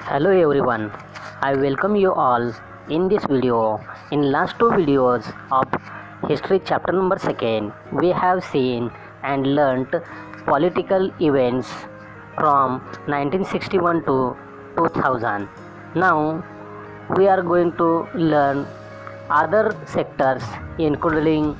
Hello everyone, I welcome you all in this video. In last two videos of history chapter number 2, we have seen and learnt political events from 1961 to 2000. Now we are going to learn other sectors including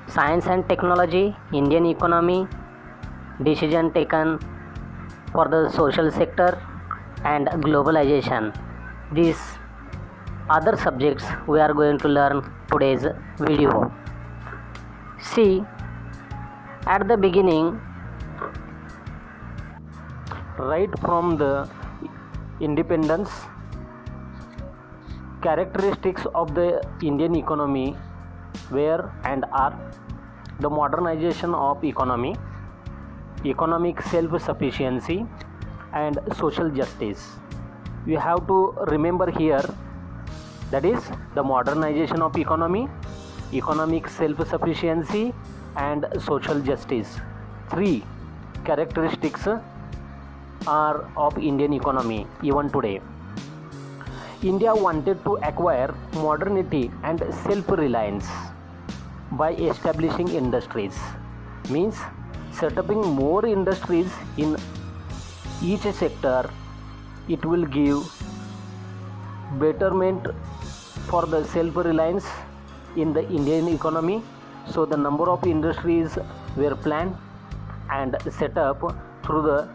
science and technology, Indian economy, decision taken for the social sector and globalization. These other subjects we are going to learn today's video. See, at the beginning, right from the independence, characteristics of the Indian economy were and are the modernization of economy, economic self-sufficiency, and social justice. You have to remember here, that is the modernization of economy, economic self-sufficiency, and social justice. Three characteristics are of Indian economy even today. India wanted to acquire modernity and self-reliance by establishing industries, means setting more industries in each sector. It will give betterment for the self-reliance in the Indian economy. So the number of industries were planned and set up through the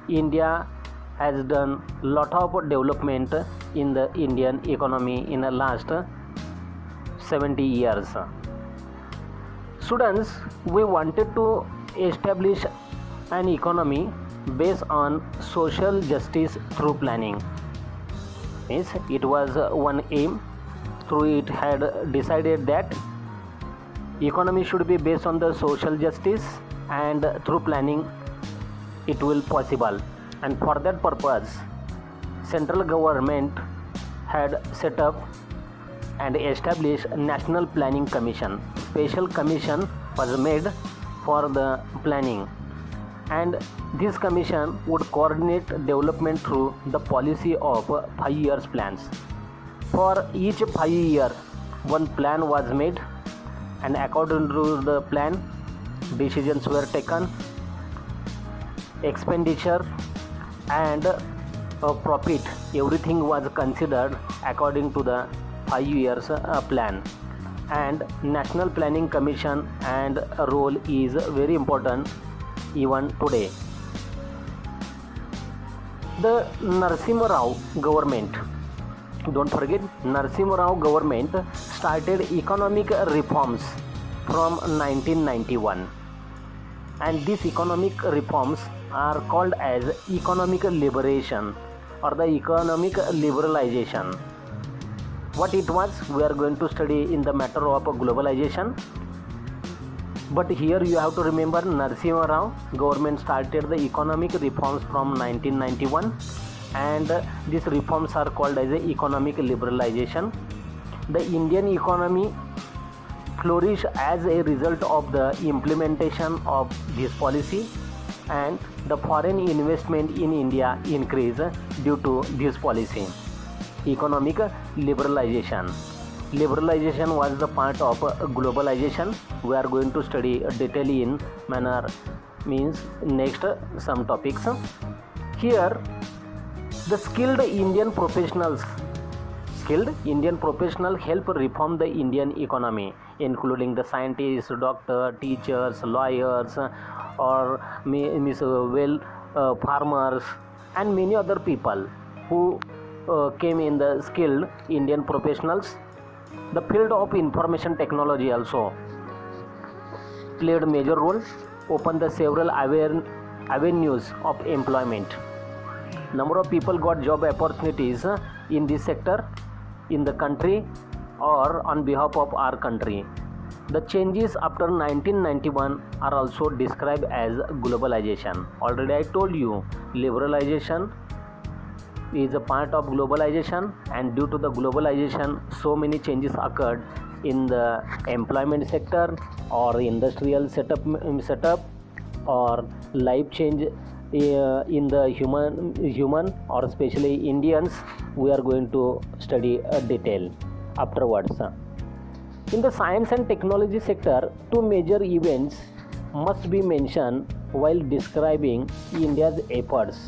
India has done lot of development in the Indian economy in the last 70 years. Students, we wanted to establish an economy based on social justice through planning. Means it was one aim. Through it had decided that economy should be based on the social justice, and through planning it will possible. And for that purpose, central government had set up and established National Planning Commission. Special commission was made for the planning, and this commission would coordinate development through the policy of 5 years plans. For each 5 year, one plan was made, and according to the plan, decisions were taken, expenditure and profit, everything was considered according to the 5 years plan. And National Planning Commission and role is very important even today. The Narasimha Rao government, don't forget, Narasimha Rao government started economic reforms from 1991, and these economic reforms are called as economic liberation or the economic liberalization. What it was, we are going to study in the matter of globalization. But here you have to remember, Narasimha Rao government started the economic reforms from 1991, and these reforms are called as economic liberalization. The Indian economy flourished as a result of the implementation of this policy, and the foreign investment in India increased due to this policy. Economic liberalization. Liberalization was the part of globalization. We are going to study detailedly in manner, means next some topics. Here the skilled Indian professionals help reform the Indian economy, including the scientists, doctors, teachers, lawyers, or farmers, and many other people who came in the skilled Indian professionals. The field of information technology also played a major role, opened the several avenues of employment. Number of people got job opportunities in this sector in the country or on behalf of our country. The changes after 1991 are also described as globalization. Already I told you, liberalization is a part of globalization, and due to the globalization so many changes occurred in the employment sector or industrial setup or life change in the human or especially Indians, we are going to study a detail afterwards. In the science and technology sector, two major events must be mentioned while describing India's efforts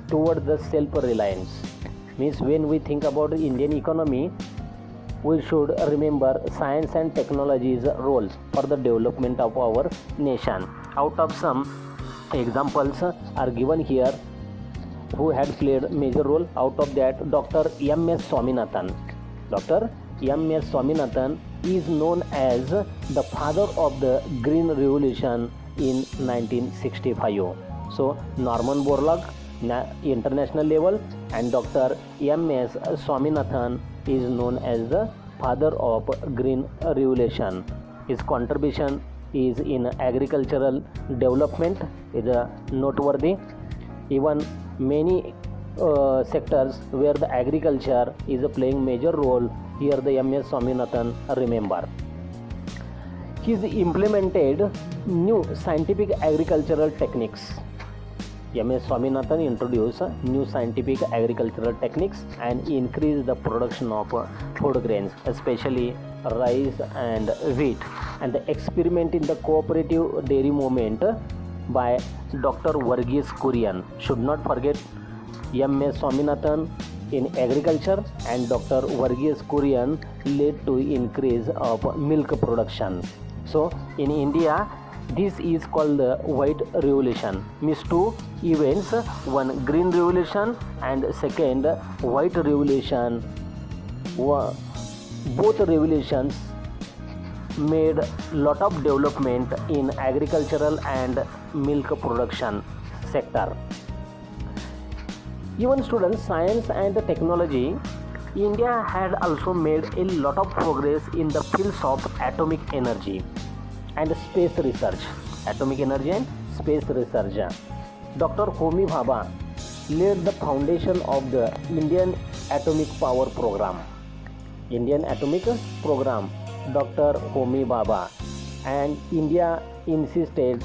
towards the self-reliance. Means when we think about the Indian economy, we should remember science and technology's role for the development of our nation. Out of some examples are given here who had played major role. Out of that, Dr. M.S. Swaminathan. Dr. M.S. Swaminathan is known as the father of the Green Revolution in 1965. So Norman Borlaug, international level, and Dr. M.S. Swaminathan is known as the father of Green Revolution. His contribution is in agricultural development is noteworthy. Even many sectors where the agriculture is playing major role, here the M.S. Swaminathan remember. He's implemented new scientific agricultural techniques. M.S. Swaminathan introduced new scientific agricultural techniques and increased the production of food grains, especially rice and wheat. And the experiment in the cooperative dairy movement by Dr. Varghese Kurian. Should not forget M.S. Swaminathan in agriculture and Dr. Varghese Kurian led to increase of milk production. So in India, this is called the White Revolution. Means two events, one Green Revolution and second White Revolution. Both revolutions made lot of development in agricultural and milk production sector. Even students, science and technology, India had also made a lot of progress in the fields of atomic energy and space research. Atomic energy and space research. Dr. Homi Bhabha laid the foundation of the Indian Atomic Power Program. Indian Atomic Program, Dr. Homi Bhabha, and India insisted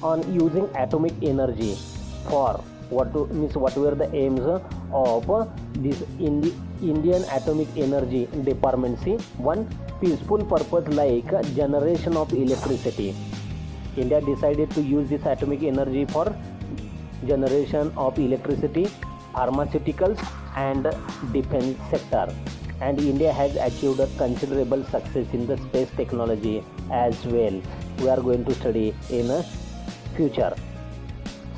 on using atomic energy for what were the aims of this Indian Atomic Energy Department. See, one, peaceful purpose like generation of electricity. India decided to use this atomic energy for generation of electricity, pharmaceuticals and defense sector. And India has achieved a considerable success in the space technology as well. We are going to study in a future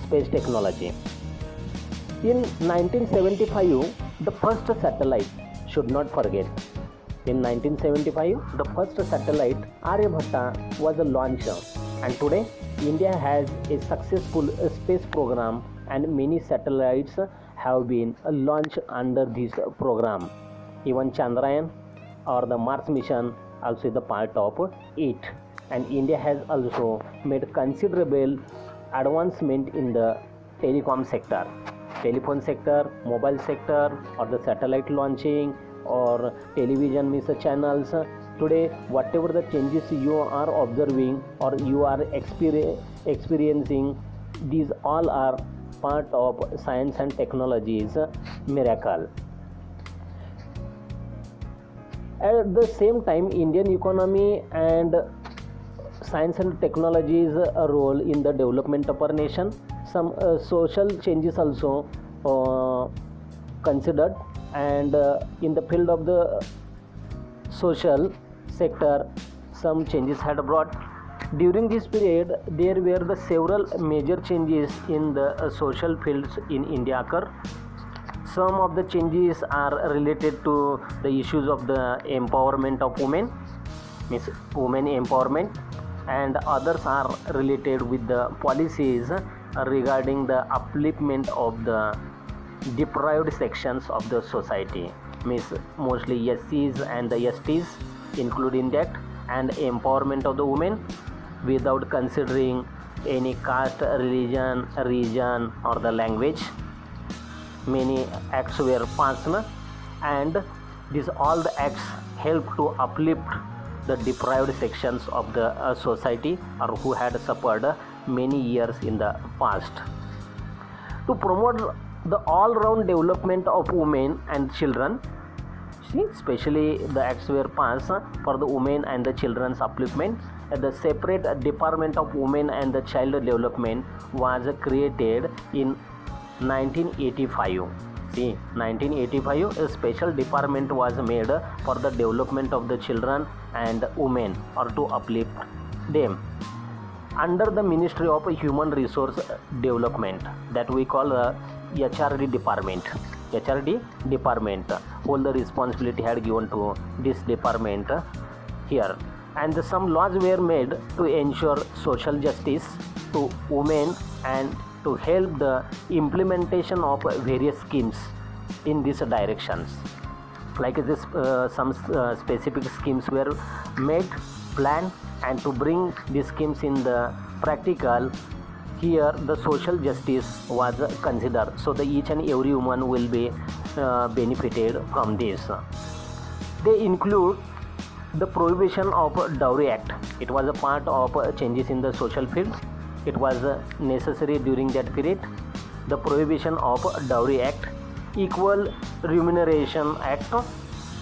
space technology. In 1975, the first satellite, should not forget, in 1975, the first satellite Aryabhatta was launched, and today India has a successful space program and many satellites have been launched under this program. Even Chandrayaan or the Mars mission also is the part of it, and India has also made considerable advancement in the telecom sector. Telephone sector, mobile sector, or the satellite launching, or television channels. Today, whatever the changes you are observing or you are experiencing, these all are part of science and technology's miracle. At the same time, Indian economy and science and technology's role in the development of our nation. Some social changes also considered, and in the field of the social sector, some changes had brought. During this period, there were the several major changes in the social fields in India occur. Some of the changes are related to the issues of the empowerment of women, means women empowerment, and others are related with the policies regarding the upliftment of the deprived sections of the society, means mostly SCs and the STs including that, and empowerment of the women without considering any caste, religion, region or the language. Many acts were passed, and these all the acts help to uplift the deprived sections of the society or who had suffered many years in the past. to promote the all-round development of women and children. See, especially the acts were passed for the women and the children's upliftment. The separate Department of Women and the Child Development was created in 1985. See, 1985, a special department was made for the development of the children and women, or to uplift them, under the Ministry of Human Resource Development, that we call HRD department. HRD department, all the responsibility had given to this department here, and some laws were made to ensure social justice to women and to help the implementation of various schemes in these directions. Like this, some specific schemes were made, planned, and to bring these schemes in the practical, here the social justice was considered, so the each and every woman will be benefited from this. They include the prohibition of dowry act. It was a part of changes in the social field. It was necessary during that period. The prohibition of dowry act, equal remuneration act,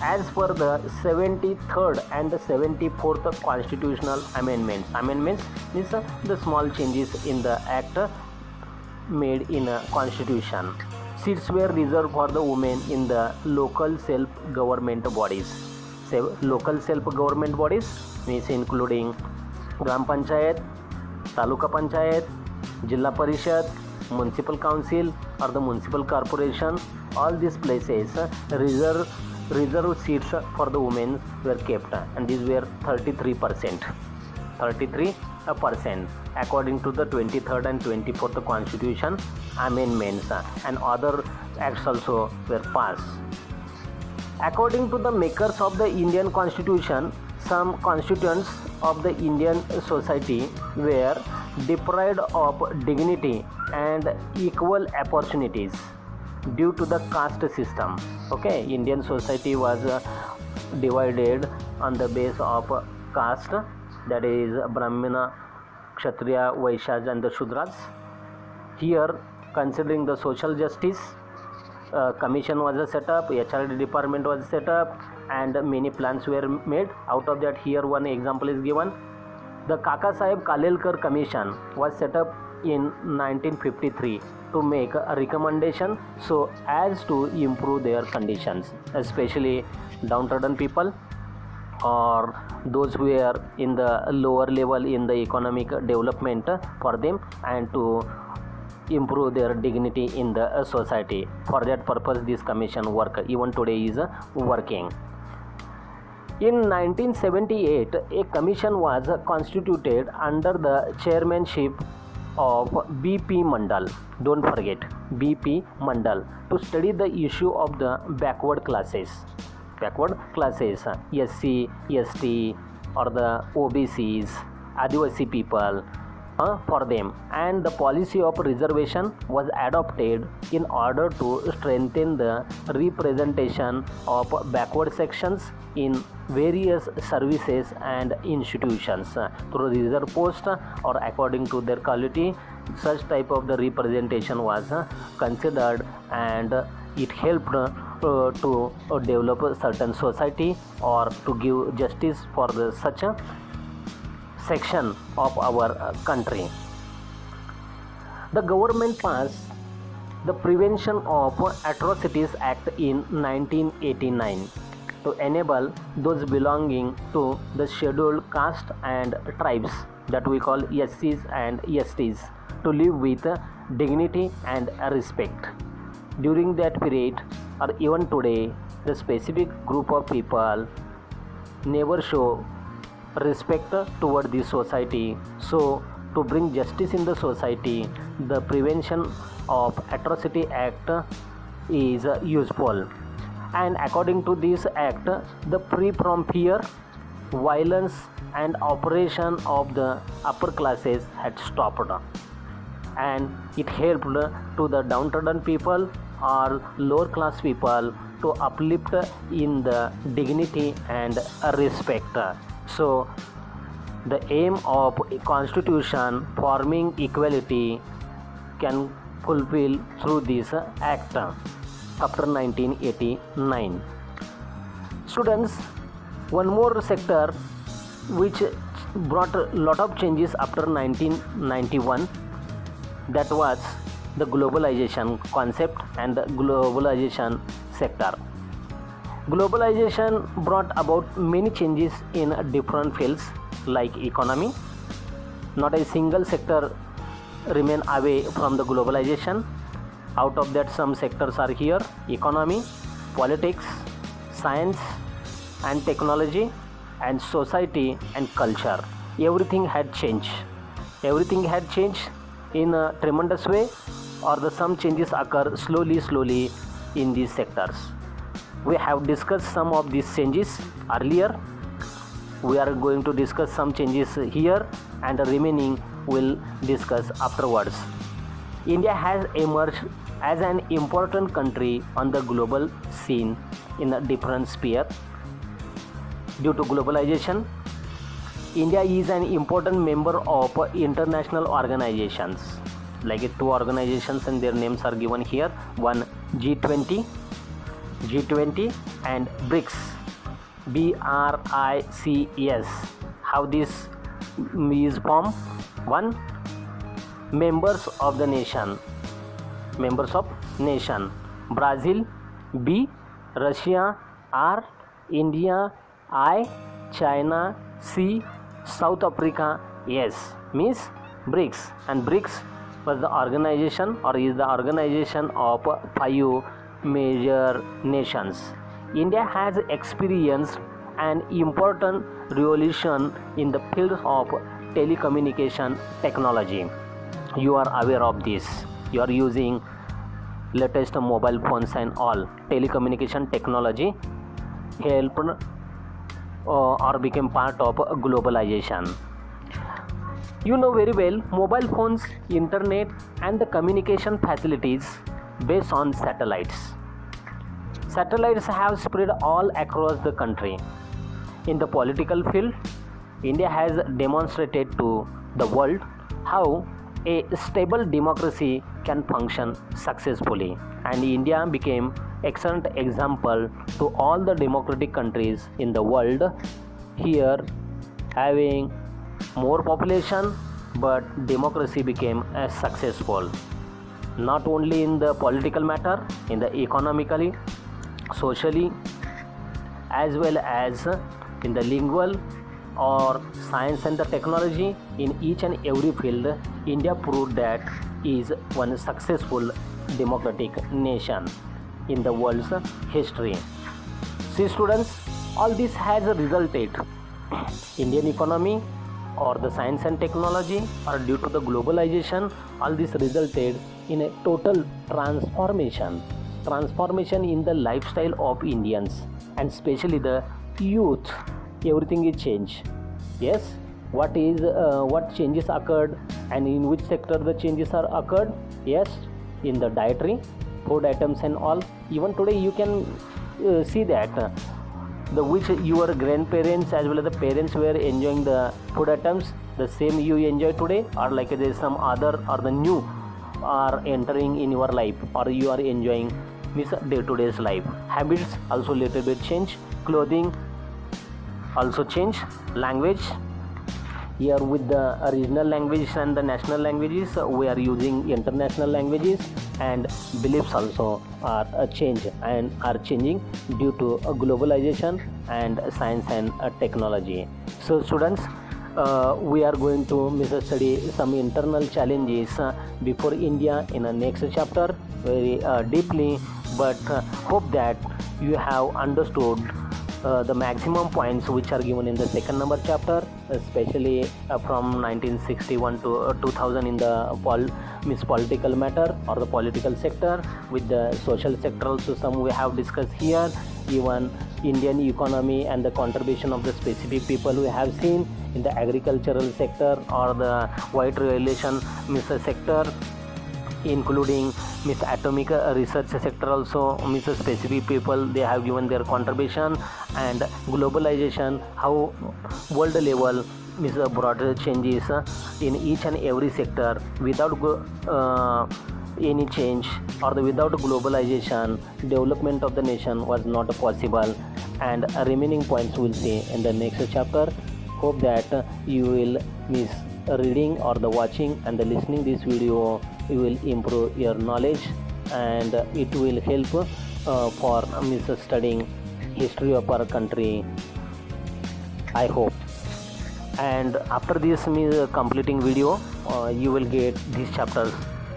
as per the 73rd and the 74th constitutional amendments. Amendments means the small changes in the act made in a constitution. Seats were reserved for the women in the local self-government bodies. Local self-government bodies means including Gram Panchayat, Taluka Panchayat, Jilla Parishad, Municipal Council or the Municipal Corporation. All these places reserved seats for the women were kept, and these were 33%. According to the 23rd and 24th Constitution amendments, and other acts also were passed. According to the makers of the Indian Constitution, some constituents of the Indian society were deprived of dignity and equal opportunities due to the caste system. Okay, Indian society was divided on the base of caste, that is Brahmana, Kshatriya, Vaishyas and the Shudras. Here, considering the social justice, commission was set up, HRD department was set up, and many plans were made. Out of that, here one example is given. The Kaka Saheb Kalelkar Commission was set up in 1953 to make a recommendation so as to improve their conditions, especially downtrodden people or those who are in the lower level in the economic development for them, and to improve their dignity in the society. For that purpose, this commission work even today is working. In 1978, a commission was constituted under the chairmanship of B.P. Mandal. Don't forget B.P. Mandal, to study the issue of the backward classes, SC, ST or the OBCs, Adivasi people, for them, and the policy of reservation was adopted in order to strengthen the representation of backward sections in various services and institutions through reserve post or according to their quality. Such type of the representation was considered, and it helped to develop a certain society or to give justice for the such a section of our country. The government passed the Prevention of Atrocities Act in 1989 to enable those belonging to the scheduled caste and tribes, that we call SCs and STs, to live with dignity and respect. During that period or even today, the specific group of people never show respect toward this society. So to bring justice in the society, the Prevention of Atrocity Act is useful, and according to this act, the free from fear, violence and oppression of the upper classes had stopped, and it helped to the downtrodden people or lower class people to uplift in the dignity and respect. So the aim of a constitution forming equality can fulfilled through this act after 1989. Students, one more sector which brought a lot of changes after 1991, that was the globalization concept and the globalization sector. Globalization brought about many changes in different fields like economy. Not a single sector remain away from the globalization. Out of that, some sectors are here: economy, politics, science and technology, and society and culture. Everything had changed. Everything had changed in a tremendous way, or the some changes occur slowly in these sectors. We have discussed some of these changes earlier. We are going to discuss some changes here, and the remaining will discuss afterwards. India has emerged as an important country on the global scene in a different sphere. Due to globalization, India is an important member of international organizations, like two organizations, and their names are given here. One, G20 and BRICS, BRICS. How this is formed? One, members of nation. Brazil, B, Russia, R, India, I, China, C, South Africa, S, means BRICS. And BRICS was the organization, or is the organization of 5 major nations. India has experienced an important revolution in the field of telecommunication technology. You are aware of this. You are using latest mobile phones and all. Telecommunication technology helped or became part of globalization. You know very well, mobile phones, internet and the communication facilities based on satellites. Satellites have spread all across the country. In the political field, India has demonstrated to the world how a stable democracy can function successfully, and India became excellent example to all the democratic countries in the world. Here, having more population, but democracy became successful, not only in the political matter, in the economically, socially, as well as in the lingual or science and the technology. In each and every field, India proved that is one successful democratic nation in the world's history. See students, all this has resulted Indian economy or the science and technology, or due to the globalization, all this resulted in a total transformation in the lifestyle of Indians, and especially the youth. Everything is changed. Yes, what changes occurred, and in which sector the changes are occurred? Yes, in the dietary food items and all. Even today you can see that the which your grandparents as well as the parents were enjoying the food items, the same you enjoy today, or like there is some other or the new are entering in your life, or you are enjoying this day-to-day life. Habits also little bit change, clothing also change, language. Here with the regional languages and the national languages, we are using international languages, and beliefs also are changing due to globalization and science and technology. So students, we are going to study some internal challenges before India in the next chapter very deeply, but hope that you have understood the maximum points which are given in the second number chapter, especially from 1961 to 2000 in the political matter or the political sector. With the social sector also some we have discussed here, even Indian economy and the contribution of the specific people we have seen in the agricultural sector or the white relation sector, including atomic research sector also, specific people they have given their contribution, and globalization, how world level broader changes in each and every sector without any change, or without globalization development of the nation was not possible, and remaining points we'll see in the next chapter. Hope that you will miss reading or the watching and the listening this video. You will improve your knowledge, and it will help for studying history of our country, I hope. And after this completing video, you will get these chapters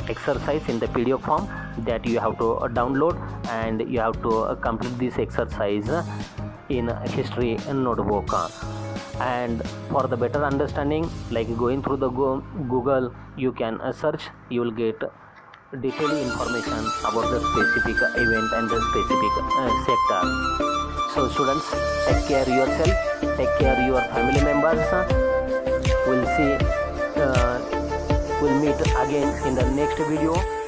exercise in the PDF form that you have to download, and you have to complete this exercise in history notebook. And for the better understanding, like going through the Google, you can search, you will get detailed information about the specific event and the specific sector. So students, take care yourself, take care your family members. We'll meet again in the next video.